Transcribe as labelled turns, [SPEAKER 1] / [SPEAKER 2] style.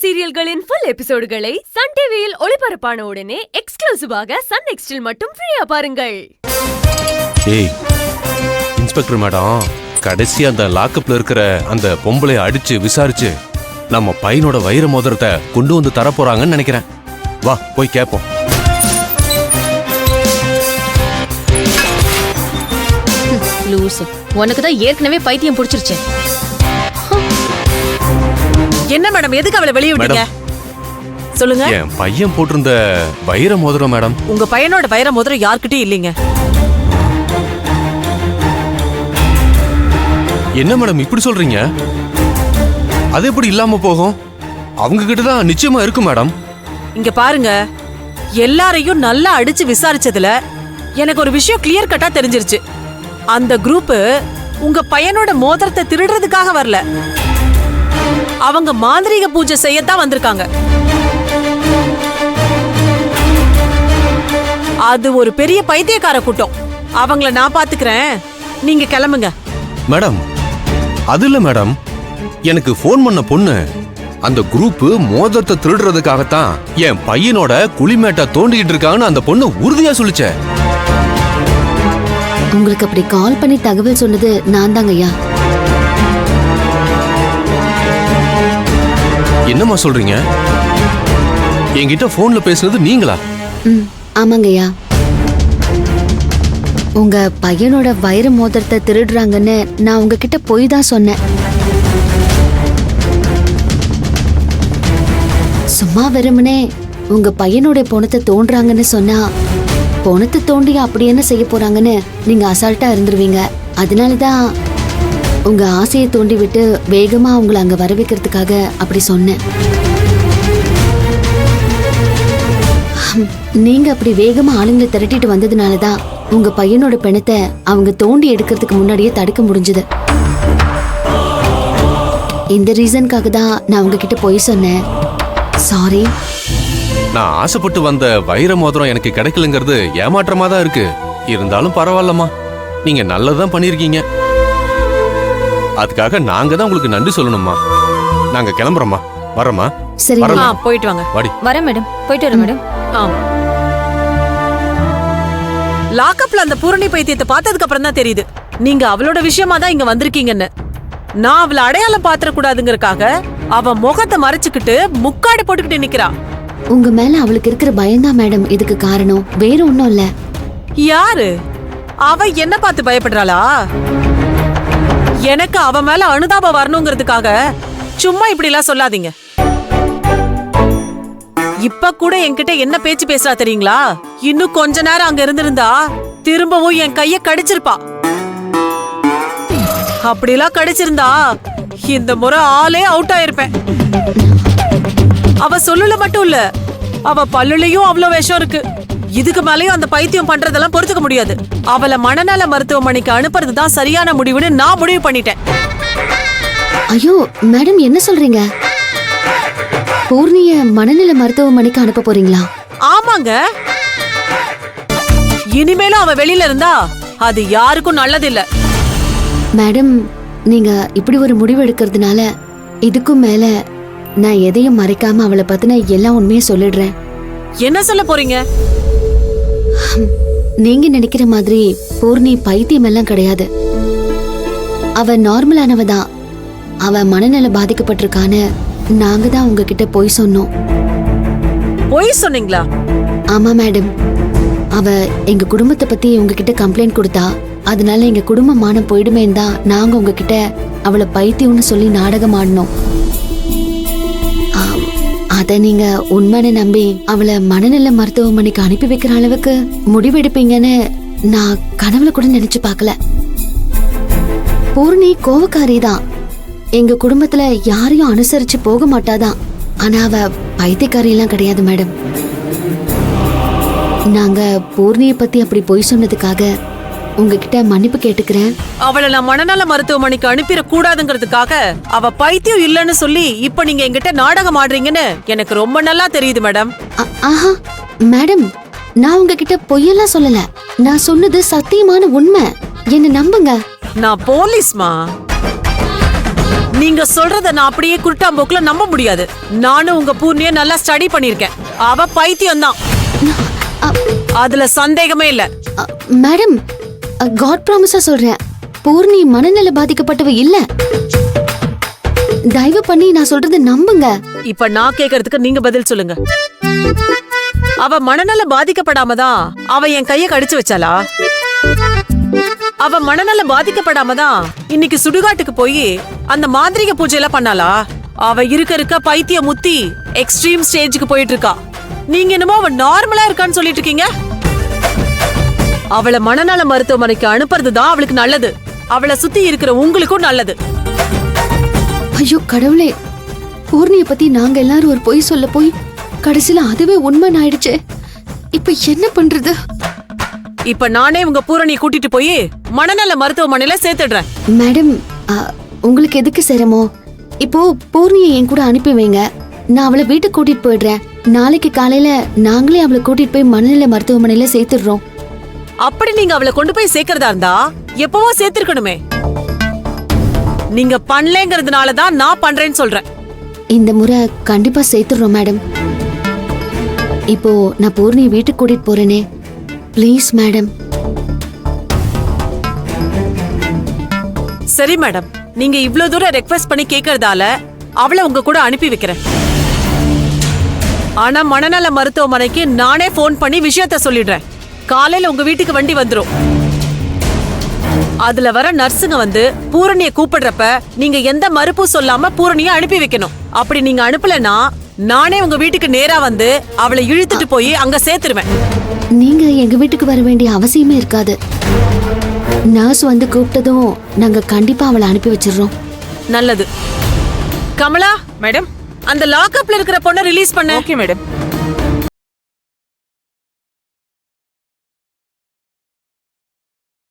[SPEAKER 1] சீரியல்களின் full எபிசோடுகளை Sun டிவியில் ஒளிபரப்பான உடனே எக்ஸ்க்ளூசிவாக சன் நெக்ஸ்டில் மட்டும் ஃப்ரீயா பாருங்கள்.
[SPEAKER 2] ஏய் இன்ஸ்பெக்டர் மேடம், கடைசி அந்த லாக்கப்ல இருக்கிற அந்த பொம்பளை அடிச்சு விசாரிச்சு நம்ம பையனோட வைர மோதிரத்தை கொண்டு வந்து தரப்போறாங்கன்னு நினைக்கிறேன். வா போய் கேப்போம்.
[SPEAKER 3] லூசு, உனக்குதான் ஏற்கனவே பைத்தியம் பிடிச்சிருச்சு.
[SPEAKER 4] என்ன மேடம், எதுக்கு அவளை வெளியே விட்டீங்க? சொல்லுங்க.
[SPEAKER 2] என் பையன் போட்டிருந்த வைர மோதிரம் மேடம்.
[SPEAKER 4] உங்க பையனோட வைர மோதிரம் யார்கிட்டயும் இல்லைங்க.
[SPEAKER 2] என்ன மேடம் இப்படி சொல்றீங்க? அது எப்படி இல்லாம போகும்? அவங்க கிட்ட தான் நிச்சயமா இருக்கு மேடம்.
[SPEAKER 4] இங்க பாருங்க, எல்லாரையும் நல்லா அடிச்சு விசாரிச்சதுல எனக்கு ஒரு விஷயம் கிளியர் கட்டா தெரிஞ்சிருச்சு. அந்த குரூப் உங்க பையனோட மோதிரத்தை திருடுறதுக்காக வரல, அவங்க மாந்திரீக பூஜை செய்யத்தான் வந்திருக்காங்க. அது ஒரு பெரிய பைத்தியக்கார கூட்டம். அவங்கள நான் பாத்துக்கிறேன், நீங்க கிளம்புங்க.
[SPEAKER 2] மேடம் அது இல்ல மேடம், எனக்கு போன் பண்ண பொண்ணு அந்த குரூப் மோதிரத்தை திருடுறதுக்காகத்தான் என் பையனோட குளிமேட்டை தோண்டிக்கிட்டு இருக்காங்கன்னு அந்த பொண்ணு உறுதியா சொல்லிச்சே.
[SPEAKER 5] உங்களுக்கு அப்படி கால் பண்ணி தகவல் சொன்னது நான் தாங்க ஐயா.
[SPEAKER 2] என்னம்மா சொல்றீங்க? என்கிட்ட போன்ல பேசுனது நீங்களா?
[SPEAKER 5] ஆமாங்க ஐயா. உங்க பையனோட வைர மோதிரத்தை திருடுறாங்கன்னு நான் உங்ககிட்ட போய் தான் சொன்னேன். சும்மா வெறுமனே உங்க பையனோட பொணத்தை தோன்றாங்கன்னு சொன்னா, பொணத்தை தோண்டி அப்படி என்ன செய்ய போறாங்கன்னு நீங்க அசால்ட்டா இருந்துருவீங்க. அதனாலதான் உங்க ஆசையை தோண்டி விட்டு வேகமா உங்களை அங்க வர வைக்கிறதுக்காக அப்படி சொன்னேன். நீங்க அப்படி வேகமா ஆளுங்களை திரட்டிட்டு வந்ததுனாலதான் உங்க பையனோட பிணத்தை அவங்க தோண்டி எடுக்கிறதுக்கு முன்னாடியே தடுக்க முடிஞ்சது. இந்த ரீசனுக்காக தான் நான் உங்ககிட்ட போய் சொன்னேன். சாரி.
[SPEAKER 2] நான் ஆசைப்பட்டு வந்த வைர மோதிரம் எனக்கு கிடைக்கலங்கிறது ஏமாற்றமா தான் இருக்கு. இருந்தாலும் பரவாயில்லம்மா, நீங்க நல்லதான் பண்ணிருக்கீங்க. அதுக்காக நாங்க தான் உங்களுக்கு நன்றி சொல்லணும்மா. நாங்க கிளம்புறோம்மா. வரமா?
[SPEAKER 5] சரி,
[SPEAKER 4] போயிட்டு வாங்க.
[SPEAKER 2] வாடி.
[SPEAKER 3] வரேன் மேடம், போயிட்டு வரேன் மேடம்.
[SPEAKER 4] லாக்கப்ல அந்த பூரணி பைத்தியத்தை பார்த்ததுக்கு அப்புறம் தான் தெரியுது நீங்க அவளோட விஷயமா தான் இங்க வந்திருக்கீங்கன்னு. நான் அவளை அடையாளம் பாத்திர கூடாதுங்கறக்காக அவ முகத்தை மறைச்சுக்கிட்டு முக்காடு போட்டுக்கிட்டு நிக்கிறா.
[SPEAKER 5] உங்க மேல அவளுக்கு இருக்கிற பயம்தான் மேடம் இதுக்கு காரணம், வேற ஒண்ணும் இல்ல.
[SPEAKER 4] யாரு அவ? என்ன பார்த்து பயப்படுறாளா? எனக்கு அவ மேல அனுதாபம் வரணுங்கிறதுக்காக சும்மா இப்படி எல்லாம் சொல்லாதீங்க. இப்ப கூட என்கிட்ட என்ன பேச்சு பேசுறா தெரியுங்களா? இன்னும் கொஞ்ச நேரம் அங்க இருந்திருந்தா திரும்பவும் என் கைய கடிச்சிருப்பா. அப்படிலாம் கடிச்சிருந்தா இந்த முறை ஆளே அவுட் ஆயிருப்பேன். அவ சொல்லுல மட்டும் இல்ல, அவ பல்லுலயும் அவ்வளவு விஷம் இருக்கு. இதுக்கு மேலயும் அந்த பைத்தியம் பண்றதெல்லாம் பொறுத்துக்க முடியாது. அவளை மனநல மருத்துவமனைக்கு அனுப்புறதுதான் சரியான முடிவுன்னு நான் முடிவு பண்ணிட்டேன்.
[SPEAKER 5] ஐயோ மேடம், என்ன சொல்றீங்க? பூர்ணிய மனநல மருத்துவமனைக்கு அனுப்ப போறீங்களா?
[SPEAKER 4] ஆமாங்க. இனிமேலும் அவ வெளியில இருந்தா அது யாருக்கும் நல்லதில்ல.
[SPEAKER 5] மேடம், நீங்க இப்படி ஒரு முடிவு எடுக்கிறதுனால இதுக்கும் மேல நான் எதையும் மறைக்காம அவளை பத்தின எல்லா உண்மையும் சொல்லிடுறேன்.
[SPEAKER 4] என்ன சொல்ல போறீங்க?
[SPEAKER 5] நீங்க நினைக்கிற மாதிரி பூர்ணி பைத்தியம் எல்லாம் கிடையாது. அவ நார்மலானவ தான். அவ மனநல பாதிக்கப்பட்டிருக்கான்னு நாங்க தான் உங்ககிட்ட போய் சொன்னோம்.
[SPEAKER 4] போய் சொன்னீங்களா?
[SPEAKER 5] ஆமா மேடம். அவ எங்க குடும்பத்தை பத்தி உங்ககிட்ட கம்ப்ளைண்ட் கொடுத்தா, அதனால எங்க குடும்ப மானம் போயிடுமேன்னு தான் நாங்க உங்ககிட்ட அவளை பைத்தியம்னு சொல்லி நாடகம் ஆடினோம். அத நீங்க உண்மைன்னு நம்பி அவளை மனநல மருத்துவமனைக்கு அனுப்பி வைக்கிற அளவுக்கு முடிவெடுப்பீங்கன்னு நான் கனவுல கூட நினைச்சு பார்க்கல. பூர்ணி கோவக்காரி தான். எங்க குடும்பத்துல யாரையும் அனுசரிச்சு போக மாட்டாதான். ஆனா அவ பைத்தியக்காரி எல்லாம் கிடையாது மேடம். நாங்க பூர்ணிய பத்தி அப்படி போய் சொன்னதுக்காக உங்ககிட்ட மன்னிப்பு கேட்டுக்கிறேன்.
[SPEAKER 4] அவளை நான் மனநல மருத்துவமனைக்கு அனுப்பிட கூடாதுங்கிறதுக்காக அவ பைத்தியம் இல்லன்னு சொல்லி இப்ப நீங்க என்கிட்ட நாடகம் ஆடுறீங்கன்னு எனக்கு ரொம்ப நல்லா தெரியுது மேடம்.
[SPEAKER 5] ஆஹா மேடம், நான் உங்ககிட்ட பொய்யெல்லாம் சொல்லல. நான் சொன்னது சத்தியமான உண்மை. என்ன நம்புங்க.
[SPEAKER 4] நான் போலீஸ்மா. நீங்க சொல்றத நான் அப்படியே குருட்டாம்போக்குல நம்ப முடியாது. நானும் உங்க பூர்ணிய நல்லா ஸ்டடி பண்ணிருக்கேன். அவ பைத்தியம் தான், அதுல சந்தேகமே இல்ல.
[SPEAKER 5] மேடம், காட் ப்ராமிஸா சொல்றேன், பூர்ணி மனநல பாதிக்கப்பட்டவ இல்ல. தயவு பண்ணி நான் சொல்றத நம்புங்க.
[SPEAKER 4] இப்ப நான் கேக்குறதுக்கு நீங்க பதில் சொல்லுங்க. அவ மனநல பாதிக்கப்படாம தான் அவ என் கைய கடிச்சு வச்சாளா? அவ மனநல பாதிக்கப்படாம தான் இன்னைக்கு சுடுகாட்டுக்கு போய் அந்த மாந்திரிக பூஜை எல்லாம் பண்ணாளா? அவ இருக்க பைத்திய முத்தி எக்ஸ்ட்ரீம் ஸ்டேஜுக்கு போயிட்டு இருக்கா. நீங்க என்னமோ அவ நார்மலா இருக்கான்னு சொல்லிட்டு இருக்கீங்க. அவளை மனநல மருத்துவமனைக்கு அனுப்புறதுதான் அவளுக்கு நல்லது. அவளை சுத்தி இருக்கிற உங்களுக்கும் நல்லது.
[SPEAKER 5] ஐயோ கடவுளே, பூர்ணிய பத்தி நாங்க எல்லாரும் ஒரு பொய் சொல்ல போய் கடைசியில அதுவே உண்மை ஆயிடுச்சு. இப்ப என்ன பண்றது?
[SPEAKER 4] இப்ப நானே உங்க பூரணியை கூட்டிட்டு போய் மனநல மருத்துவமனையில சேர்த்துடுறேன்.
[SPEAKER 5] மேடம், உங்களுக்கு எதுக்கு சிரமம்? இப்போ பூர்ணியை என் கூட அனுப்பி வைங்க. நான் அவளை வீட்டுக்கு கூட்டிட்டு போயிடுறேன். நாளைக்கு காலையில நாங்களே அவளை கூட்டிட்டு போய் மனநல மருத்துவமனையில சேர்த்துடுறோம்.
[SPEAKER 4] அப்படி நீங்க அவளை கொண்டு போய் சேர்க்கறதா இருந்தா எப்பவோ சேர்த்திருக்கணுமே. நீங்க பண்ணலங்கிறதுனாலதான் நான் பண்றேன்னு சொல்றேன்.
[SPEAKER 5] இந்த முறை கண்டிப்பா சேர்த்துடுறோம் மேடம். இப்போ நான் பூர்ணியை வீட்டுக்கு கூட்டிட்டு போறேனே, ப்ளீஸ் மேடம்.
[SPEAKER 4] சரி மேடம், நீங்க இவ்ளோ தூரம் ரெக்வெஸ்ட் பண்ணி கேக்குறதால அவளை உங்க கூட அனுப்பி வைக்கிறேன். ஆனா மனநல மருத்துவமனைக்கு நானே போன் பண்ணி விஷயத்த சொல்லிடுறேன். காலையில உங்க வீட்டுக்கு வண்டி வந்துரும். அதுல வர நர்ஸுங்க வந்து பூரணிய கூப்பிடுறப்ப நீங்க எந்த மறுப்பும் சொல்லாம பூரணிய அனுப்பி வைக்கணும். அப்படி நீங்க அனுப்பலனா நானே உங்க வீட்டுக்கு நேரா வந்து அவளை இழுத்துட்டு போய் அங்க சேர்த்துருவேன்.
[SPEAKER 5] நீங்க எங்க வீட்டுக்கு வர வேண்டிய அவசியமே இருக்காது. நர்ஸ் வந்து கூப்பிட்டதும் நாங்க கண்டிப்பா அவளை அனுப்பி வச்சிடுறோம்.
[SPEAKER 4] நல்லது. கமலா
[SPEAKER 6] மேடம்,
[SPEAKER 4] அந்த லாக்அப்ல இருக்கிற பொண்ணை ரிலீஸ் பண்ண.
[SPEAKER 6] Okay madam.